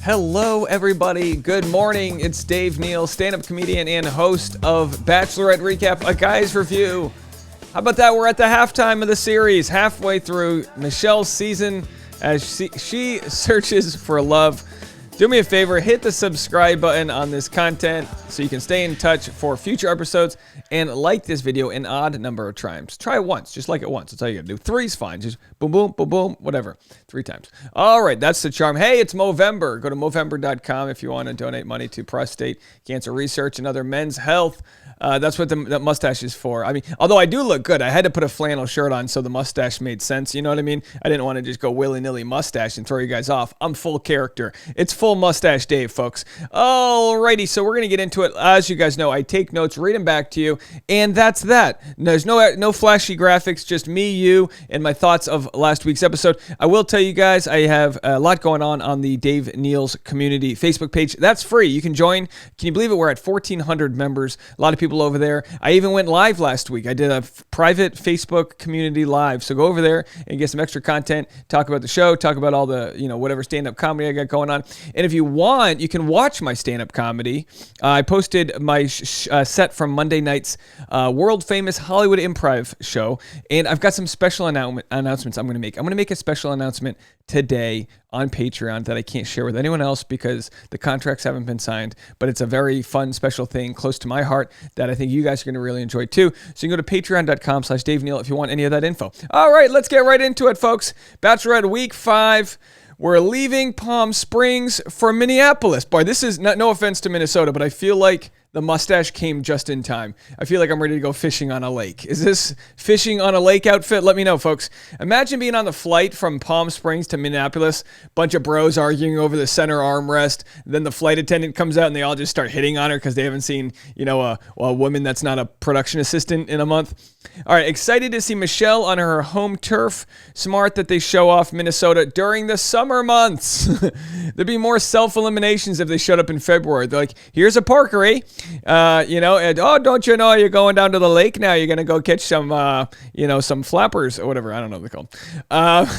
Hello, everybody. Good morning. It's Dave Neal, stand-up comedian and host of Bachelorette Recap, a guy's review. How about that? We're at the halftime of the series, halfway through Michelle's season as she searches for love. Do me a favor, hit the subscribe button on this content so you can stay in touch for future episodes, and like this video an odd number of times. Try it once, just like it once. That's all you gotta do. 3's fine, just boom, boom, boom, boom, whatever. 3 times. All right, that's the charm. Hey, it's Movember. Go to Movember.com if you want to donate money to prostate cancer research and other men's health. That's what that mustache is for. I mean, although I do look good, I had to put a flannel shirt on so the mustache made sense. You know what I mean? I didn't want to just go willy-nilly mustache and throw you guys off. I'm full character. It's full mustache Dave, folks. Alrighty, so we're going to get into it. As you guys know, I take notes, read them back to you, and that's that. There's no flashy graphics, just me, you, and my thoughts of last week's episode. I will tell you guys, I have a lot going on the Dave Neal's community Facebook page. That's free. You can join. Can you believe it? We're at 1,400 members. A lot of people over there. I even went live last week. I did a private Facebook community live. So go over there and get some extra content, talk about the show, talk about all the, whatever stand-up comedy I got going on. And if you want, you can watch my stand-up comedy. I posted my set from Monday night's world-famous Hollywood Improv show, and I've got some special announcements I'm going to make. I'm going to make a special announcement today on Patreon that I can't share with anyone else because the contracts haven't been signed, but it's a very fun, special thing close to my heart that I think you guys are going to really enjoy too. So you can go to patreon.com/Dave Neal if you want any of that info. All right, let's get right into it, folks. Bachelorette Week 5. We're leaving Palm Springs for Minneapolis. Boy, this is no offense to Minnesota, but I feel like the mustache came just in time. I feel like I'm ready to go fishing on a lake. Is this fishing on a lake outfit? Let me know, folks. Imagine being on the flight from Palm Springs to Minneapolis, bunch of bros arguing over the center armrest. Then the flight attendant comes out and they all just start hitting on her because they haven't seen, a woman that's not a production assistant in a month. All right, excited to see Michelle on her home turf. Smart that they show off Minnesota during the summer months. There'd be more self-eliminations if they showed up in February. They're like, here's a porkery. And don't you know you're going down to the lake now? You're gonna go catch some, some flappers or whatever. I don't know what they're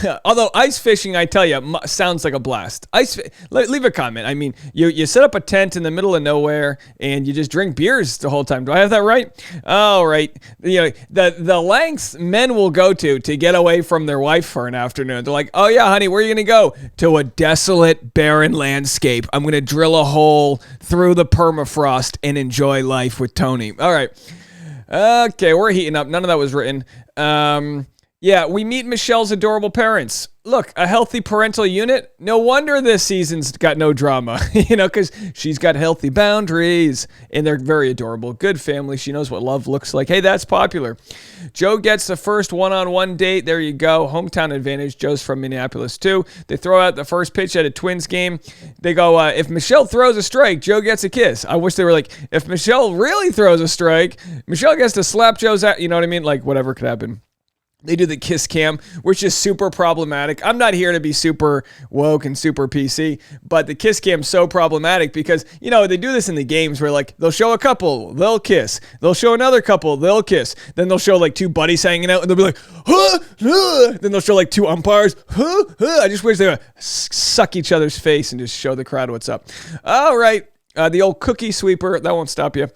called. Although ice fishing, I tell you, sounds like a blast. Leave a comment. I mean, you set up a tent in the middle of nowhere and you just drink beers the whole time. Do I have that right? All right. The lengths men will go to get away from their wife for an afternoon. They're like, oh yeah, honey, where are you gonna go? To a desolate, barren landscape. I'm gonna drill a hole through the permafrost and enjoy life with Tony. All right. Okay, we're heating up. None of that was written. Yeah, we meet Michelle's adorable parents. Look, a healthy parental unit. No wonder this season's got no drama, because she's got healthy boundaries, and they're very adorable. Good family. She knows what love looks like. Hey, that's popular. Joe gets the first one-on-one date. There you go. Hometown advantage. Joe's from Minneapolis, too. They throw out the first pitch at a Twins game. They go, if Michelle throws a strike, Joe gets a kiss. I wish they were like, if Michelle really throws a strike, Michelle gets to slap Joe's out. You know what I mean? Like, whatever could happen. They do the kiss cam, which is super problematic. I'm not here to be super woke and super PC, but the kiss cam's so problematic because, they do this in the games where, like, they'll show a couple, they'll kiss. They'll show another couple, they'll kiss. Then they'll show, like, 2 buddies hanging out, and they'll be like, huh, huh. Then they'll show, like, 2 umpires, huh, huh. I just wish they would suck each other's face and just show the crowd what's up. All right. The old cookie sweeper, that won't stop you.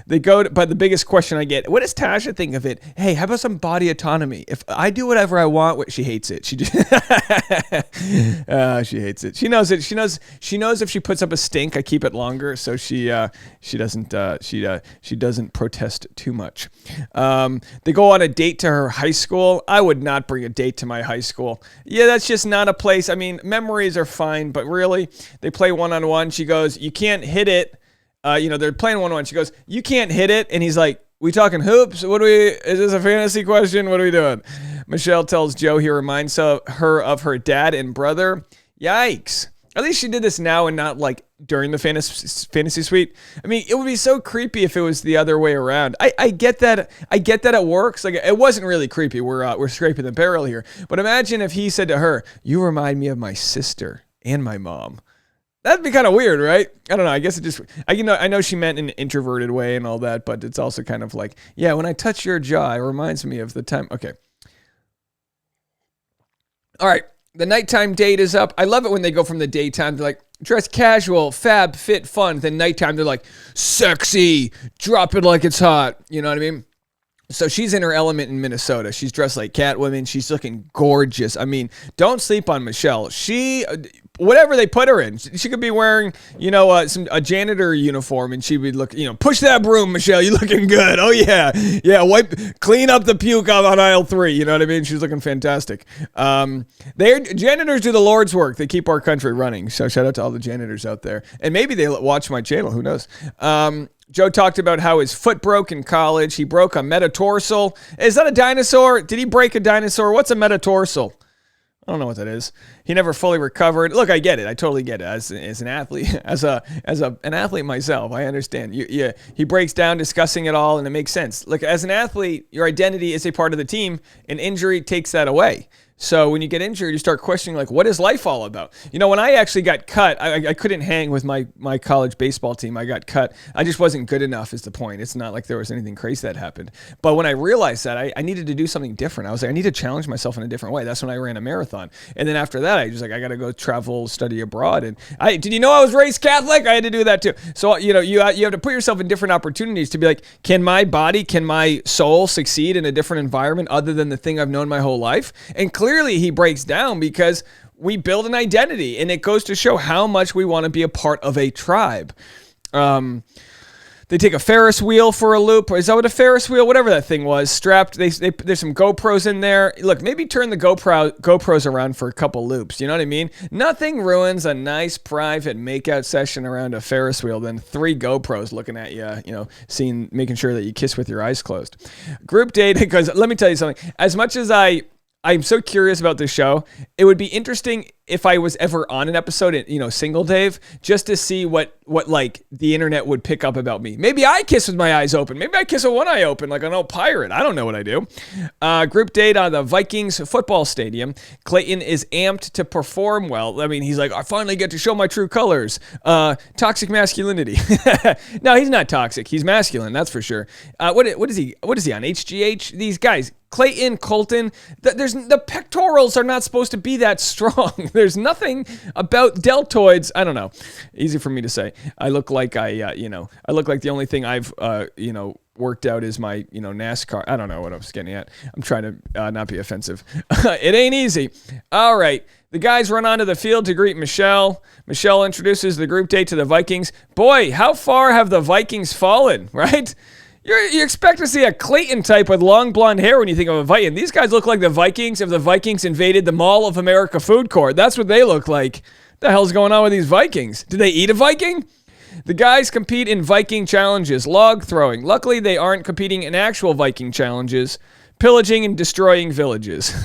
They go but the biggest question I get, what does Tasha think of it? Hey, how about some body autonomy? If I do whatever I want, she hates it. She hates it. She knows it. She knows if she puts up a stink, I keep it longer, so she doesn't protest too much. They go on a date to her high school. I would not bring a date to my high school. Yeah, that's just not a place. I mean, memories are fine, but really, they play one-on-one. She goes, you can't hit it. They're playing one-on-one. She goes, you can't hit it. And he's like, we talking hoops? Is this a fantasy question? What are we doing? Michelle tells Joe he reminds her of her dad and brother. Yikes. At least she did this now and not like during the fantasy suite. I mean, it would be so creepy if it was the other way around. I get that. I get that it works. Like, it wasn't really creepy. We're scraping the barrel here. But imagine if he said to her, you remind me of my sister and my mom. That'd be kind of weird, right? I don't know. I guess it just, I know she meant in an introverted way and all that, but it's also kind of like, yeah, when I touch your jaw, it reminds me of the time. Okay. All right. The nighttime date is up. I love it when they go from the daytime to like dress casual, fab, fit, fun. Then nighttime, they're like sexy, drop it like it's hot. You know what I mean? So she's in her element in Minnesota. She's dressed like Catwoman. She's looking gorgeous. I mean, don't sleep on Michelle. Whatever they put her in, she could be wearing, a janitor uniform, and she would look, push that broom, Michelle. You looking good? Oh yeah, clean up the puke on aisle 3. You know what I mean? She's looking fantastic. Janitors do the Lord's work. They keep our country running. So shout out to all the janitors out there, and maybe they watch my channel. Who knows? Joe talked about how his foot broke in college. He broke a metatarsal. Is that a dinosaur? Did he break a dinosaur? What's a metatarsal? I don't know what that is. He never fully recovered. Look, I get it. I totally get it. As an athlete, as an athlete myself, I understand. He breaks down discussing it all, and it makes sense. Look, as an athlete, your identity is a part of the team, and injury takes that away. So when you get injured, you start questioning, like, what is life all about? When I actually got cut, I couldn't hang with my college baseball team. I got cut. I just wasn't good enough is the point. It's not like there was anything crazy that happened. But when I realized that, I needed to do something different. I was like, I need to challenge myself in a different way. That's when I ran a marathon. And then after that, I got to go travel, study abroad. And did you know I was raised Catholic? I had to do that too. So, you have to put yourself in different opportunities to be like, can my soul succeed in a different environment other than the thing I've known my whole life? And clearly he breaks down because we build an identity, and it goes to show how much we want to be a part of a tribe. They take a Ferris wheel for a loop. Is that what a Ferris wheel? Whatever that thing was, strapped. There's some GoPros in there. Look, maybe turn the GoPros around for a couple loops. You know what I mean? Nothing ruins a nice private makeout session around a Ferris wheel than 3 GoPros looking at you, making sure that you kiss with your eyes closed. Group date, because let me tell you something. As much as I'm so curious about this show, it would be interesting if I was ever on an episode, single Dave, just to see what like the internet would pick up about me. Maybe I kiss with my eyes open. Maybe I kiss with one eye open like an old pirate. I don't know what I do. Group date on the Vikings football stadium. Clayton is amped to perform well. I mean, he's like, I finally get to show my true colors. Toxic masculinity. No, he's not toxic. He's masculine, that's for sure. What is he on? HGH? These guys, Clayton, Colton, the pectorals are not supposed to be that strong. There's nothing about deltoids. I don't know. Easy for me to say. I look like I look like the only thing I've, worked out is my, NASCAR. I don't know what I was getting at. I'm trying to not be offensive. It ain't easy. All right. The guys run onto the field to greet Michelle. Michelle introduces the group date to the Vikings. Boy, how far have the Vikings fallen, right? You expect to see a Clayton type with long blonde hair when you think of a Viking. These guys look like the Vikings if the Vikings invaded the Mall of America food court. That's what they look like. What the hell's going on with these Vikings? Did they eat a Viking? The guys compete in Viking challenges, log throwing. Luckily, they aren't competing in actual Viking challenges, pillaging and destroying villages.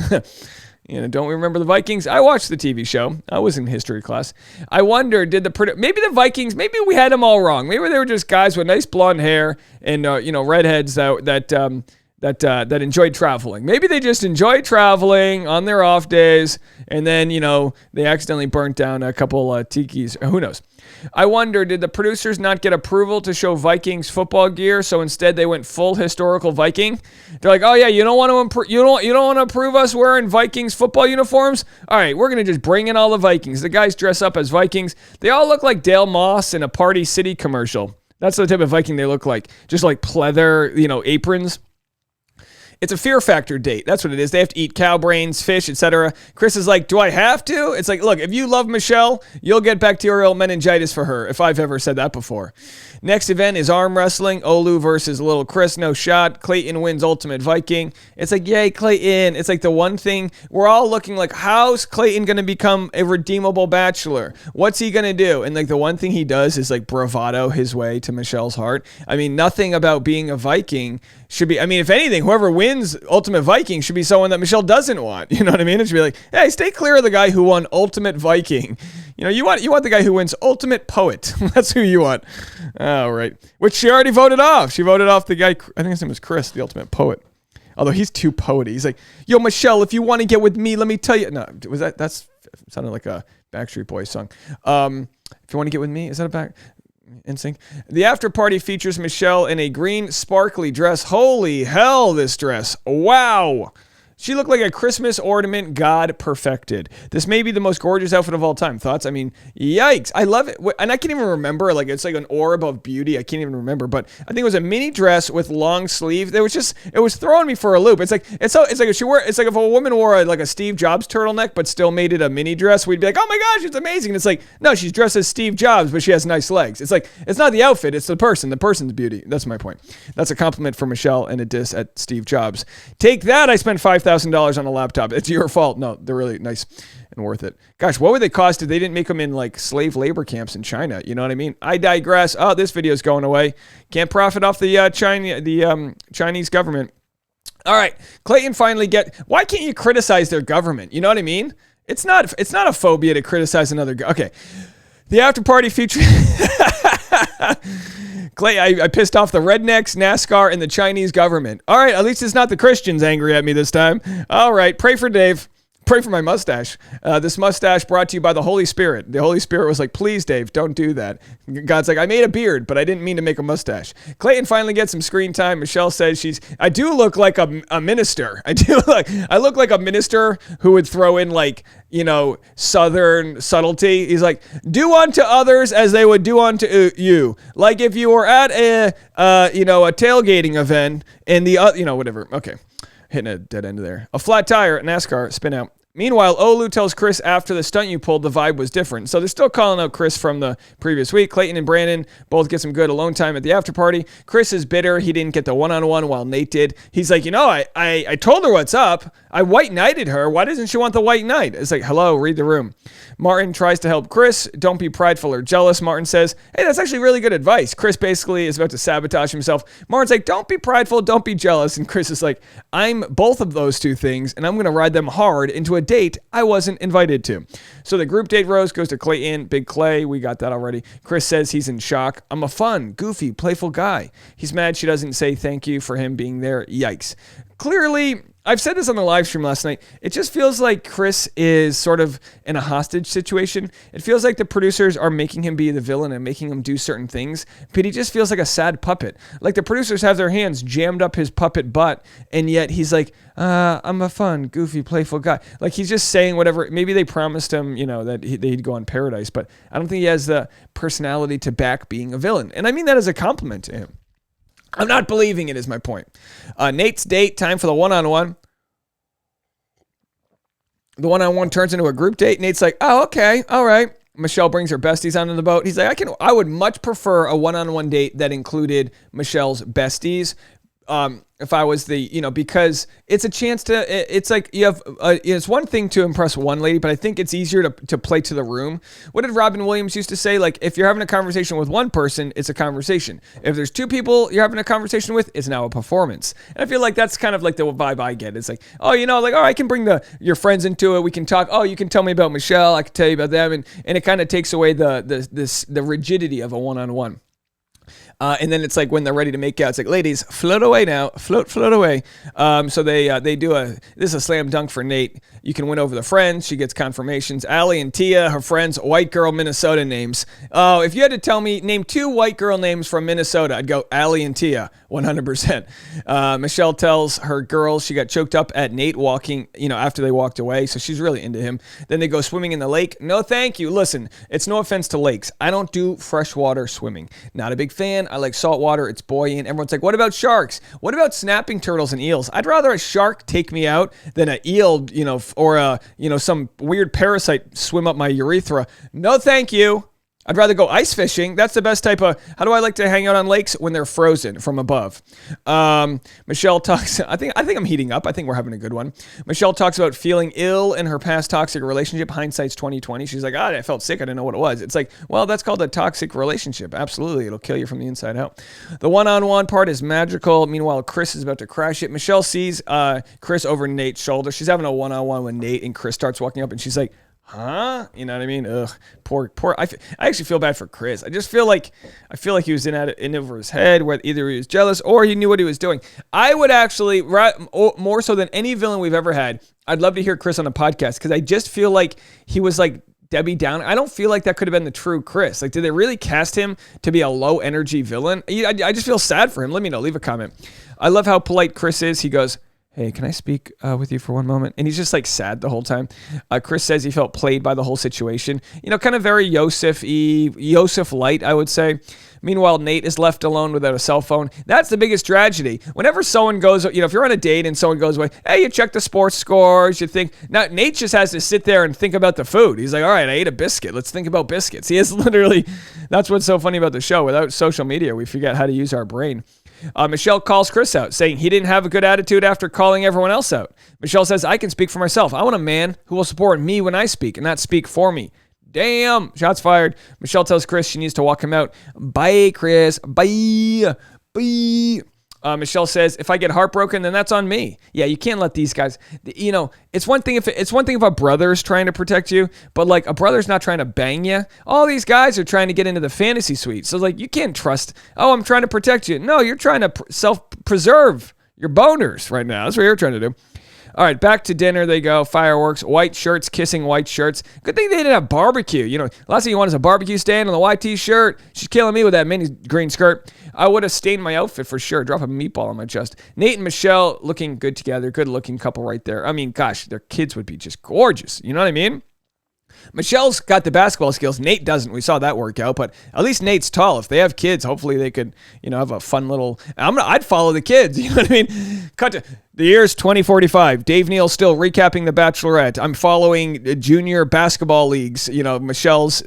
Don't we remember the Vikings? I watched the TV show. I was in history class. I wonder, maybe the Vikings, maybe we had them all wrong. Maybe they were just guys with nice blonde hair and, redheads that enjoyed traveling. Maybe they just enjoyed traveling on their off days, and then, they accidentally burnt down a couple tikis. Who knows? I wonder, did the producers not get approval to show Vikings football gear, so instead they went full historical Viking? They're like, oh yeah, you don't want to approve us wearing Vikings football uniforms? All right, we're gonna just bring in all the Vikings. The guys dress up as Vikings. They all look like Dale Moss in a Party City commercial. That's the type of Viking they look like, just like pleather, aprons. It's a fear factor date. That's what it is. They have to eat cow brains, fish, etc. Chris is like, do I have to? It's like, look, if you love Michelle, you'll get bacterial meningitis for her, if I've ever said that before. Next event is arm wrestling. Olu versus little Chris, no shot. Clayton wins Ultimate Viking. It's like, yay, Clayton. It's like the one thing we're all looking like, how's Clayton going to become a redeemable bachelor? What's he going to do? And like the one thing he does is like bravado his way to Michelle's heart. I mean, nothing about being a Viking should be, if anything, whoever wins Ultimate Viking should be someone that Michelle doesn't want. You know what I mean? It should be like, hey, stay clear of the guy who won Ultimate Viking. You want the guy who wins Ultimate Poet. That's who you want. All right. Which she already voted off. She voted off the guy, I think his name was Chris, the Ultimate Poet. Although he's too poety. He's like, yo, Michelle, if you want to get with me, let me tell you. No, that's sounded like a Backstreet Boys song. If you want to get with me, is that a back? NSYNC. The after party features Michelle in a green sparkly dress. Holy hell, this dress. Wow. She looked like a Christmas ornament God perfected. This may be the most gorgeous outfit of all time. Thoughts? I mean, yikes. I love it. And I can't even remember. Like, it's like an orb of beauty. I can't even remember. But I think it was a mini dress with long sleeve. It was throwing me for a loop. It's like if a woman wore a Steve Jobs turtleneck, but still made it a mini dress, we'd be like, oh my gosh, it's amazing. And it's like, no, she's dressed as Steve Jobs, but she has nice legs. It's like, it's not the outfit, it's the person's beauty. That's my point. That's a compliment for Michelle and a diss at Steve Jobs. Take that. I spent $5,000 on a laptop. It's your fault. No, they're really nice and worth it. Gosh, what would they cost if they didn't make them in like slave labor camps in China? You know what I mean? I digress. Oh, this video's going away. Can't profit off the Chinese government. All right, Clayton finally why can't you criticize their government? You know what I mean? It's not a phobia to criticize another. Okay, the after party featured Clay. I pissed off the rednecks, NASCAR, and the Chinese government. All right, at least it's not the Christians angry at me this time. All right, pray for Dave. Pray for my mustache. This mustache brought to you by the Holy Spirit. The Holy Spirit was like, please, Dave, don't do that. God's like, I made a beard, but I didn't mean to make a mustache. Clayton finally gets some screen time. Michelle says I do look like a minister. I look like a minister who would throw in like, Southern subtlety. He's like, do unto others as they would do unto you. Like if you were at a tailgating event and whatever. Okay. Hitting a dead end there. A flat tire at NASCAR, spin out. Meanwhile, Olu tells Chris after the stunt you pulled, the vibe was different. So they're still calling out Chris from the previous week. Clayton and Brandon both get some good alone time at the after party. Chris is bitter. He didn't get the one-on-one while Nate did. He's like, I told her what's up. I white knighted her. Why doesn't she want the white knight? It's like, hello, read the room. Martin tries to help Chris. Don't be prideful or jealous. Martin says, hey, that's actually really good advice. Chris basically is about to sabotage himself. Martin's like, don't be prideful. Don't be jealous. And Chris is like, I'm both of those two things, and I'm going to ride them hard into a date I wasn't invited to. So the group date rose goes to Clayton, Big Clay. We got that already. Chris says he's in shock. I'm a fun, goofy, playful guy. He's mad she doesn't say thank you for him being there. Yikes. Clearly, I've said this on the live stream last night. It just feels like Chris is sort of in a hostage situation. It feels like the producers are making him be the villain and making him do certain things, but he just feels like a sad puppet. Like the producers have their hands jammed up his puppet butt, and yet he's like, I'm a fun, goofy, playful guy. Like he's just saying whatever. Maybe they promised him, that they'd go on Paradise, but I don't think he has the personality to back being a villain. And I mean that as a compliment to him. I'm not believing it is my point. Nate's date, time for the one-on-one. The one-on-one turns into a group date. Nate's like, oh, okay, all right. Michelle brings her besties onto the boat. He's like, I would much prefer a one-on-one date that included Michelle's besties. If I was because it's a chance to, it's like you have, it's one thing to impress one lady, but I think it's easier to play to the room. What did Robin Williams used to say? Like, if you're having a conversation with one person, it's a conversation. If there's two people you're having a conversation with, it's now a performance. And I feel like that's kind of like the vibe I get. It's like, I can bring your friends into it. We can talk. Oh, you can tell me about Michelle. I can tell you about them. And it kind of takes away the rigidity of a one-on-one. And then it's like when they're ready to make out, it's like, ladies, float away now, float away. So they do this is a slam dunk for Nate. You can win over the friends. She gets confirmations. Allie and Tia, her friends, white girl Minnesota names. Oh, if you had to tell me, name two white girl names from Minnesota, I'd go Allie and Tia, 100%. Michelle tells her girls she got choked up at Nate walking, after they walked away. So she's really into him. Then they go swimming in the lake. No, thank you. Listen, it's no offense to lakes. I don't do freshwater swimming. Not a big fan. I like salt water. It's buoyant. Everyone's like, what about sharks? What about snapping turtles and eels? I'd rather a shark take me out than an eel, or some weird parasite swim up my urethra. No, thank you. I'd rather go ice fishing. That's the best type of, how do I like to hang out on lakes? When they're frozen from above. Michelle talks, I think I'm heating up. I think we're having a good one. Michelle talks about feeling ill in her past toxic relationship. Hindsight's 2020. She's like, I felt sick. I didn't know what it was. It's like, well, that's called a toxic relationship. Absolutely. It'll kill you from the inside out. The one-on-one part is magical. Meanwhile, Chris is about to crash it. Michelle sees Chris over Nate's shoulder. She's having a one-on-one with Nate, and Chris starts walking up, and she's like, huh? You know what I mean? Ugh, poor. I actually feel bad for Chris. I feel like he was in over his head, where either he was jealous or he knew what he was doing. I would actually, more so than any villain we've ever had, I'd love to hear Chris on a podcast, because I just feel like he was like Debbie Downer. I don't feel like that could have been the true Chris. Like, did they really cast him to be a low energy villain? I just feel sad for him. Let me know. Leave a comment. I love how polite Chris is. He goes, hey, can I speak with you for one moment? And he's just like sad the whole time. Chris says he felt played by the whole situation. Kind of very Yosef light, I would say. Meanwhile, Nate is left alone without a cell phone. That's the biggest tragedy. Whenever someone goes, if you're on a date and someone goes away, hey, you check the sports scores, you think. Now, Nate just has to sit there and think about the food. He's like, all right, I ate a biscuit. Let's think about biscuits. He is literally, that's what's so funny about the show. Without social media, we forget how to use our brain. Michelle calls Chris out, saying he didn't have a good attitude after calling everyone else out. Michelle says, I can speak for myself. I want a man who will support me when I speak and not speak for me. Damn. Shots fired. Michelle tells Chris she needs to walk him out. Bye, Chris. Bye. Bye. Michelle says, if I get heartbroken, then that's on me. Yeah, you can't let these guys, it's one thing if a brother's trying to protect you, but like a brother's not trying to bang you. All these guys are trying to get into the fantasy suite. So like, you can't trust, I'm trying to protect you. No, you're trying to self-preserve your boners right now. That's what you're trying to do. All right, back to dinner they go. Fireworks, white shirts, kissing white shirts. Good thing they didn't have barbecue. Last thing you want is a barbecue stand on the white t-shirt. She's killing me with that mini green skirt. I would have stained my outfit for sure. Drop a meatball on my chest. Nate and Michelle looking good together. Good looking couple right there. I mean, gosh, their kids would be just gorgeous. You know what I mean? Michelle's got the basketball skills. Nate doesn't. We saw that work out, but at least Nate's tall. If they have kids, hopefully they could, have a fun little. I'd follow the kids. You know what I mean? Cut to the year's 2045. Dave Neal still recapping The Bachelorette. I'm following junior basketball leagues. Michelle's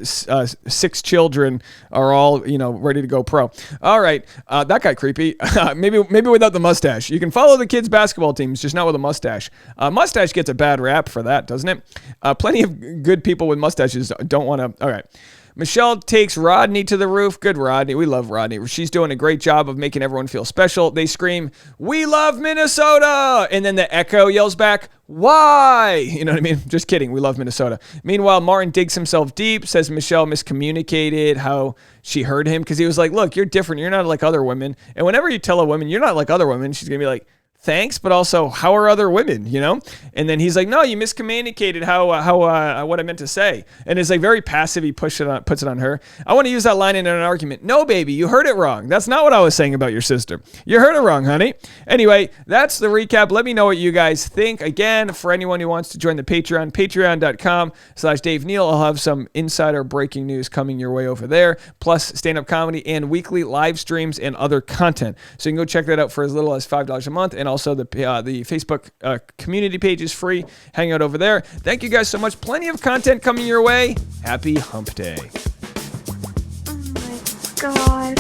6 children are all ready to go pro. All right, that got creepy. maybe without the mustache. You can follow the kids' basketball teams, just not with a mustache. Mustache gets a bad rap for that, doesn't it? Plenty of good people with mustaches don't want to. All right. Michelle takes Rodney to the roof. Good Rodney. We love Rodney. She's doing a great job of making everyone feel special. They scream, "We love Minnesota!" And then the echo yells back, "Why?" You know what I mean? Just kidding. We love Minnesota. Meanwhile, Martin digs himself deep, says Michelle miscommunicated how she heard him because he was like, look, you're different. You're not like other women. And whenever you tell a woman you're not like other women, she's going to be like, thanks, but also, how are other women, And then he's like, no, you miscommunicated how what I meant to say. And it's like very passive. He puts it on her. I want to use that line in an argument. No, baby, you heard it wrong. That's not what I was saying about your sister. You heard it wrong, honey. Anyway, that's the recap. Let me know what you guys think. Again, for anyone who wants to join the Patreon, patreon.com/Dave Neal. I'll have some insider breaking news coming your way over there, plus stand-up comedy and weekly live streams and other content. So you can go check that out for as little as $5 a month. And also the Facebook community page is free. Hang out over there. Thank you guys so much. Plenty of content coming your way. Happy Hump Day. Oh my God.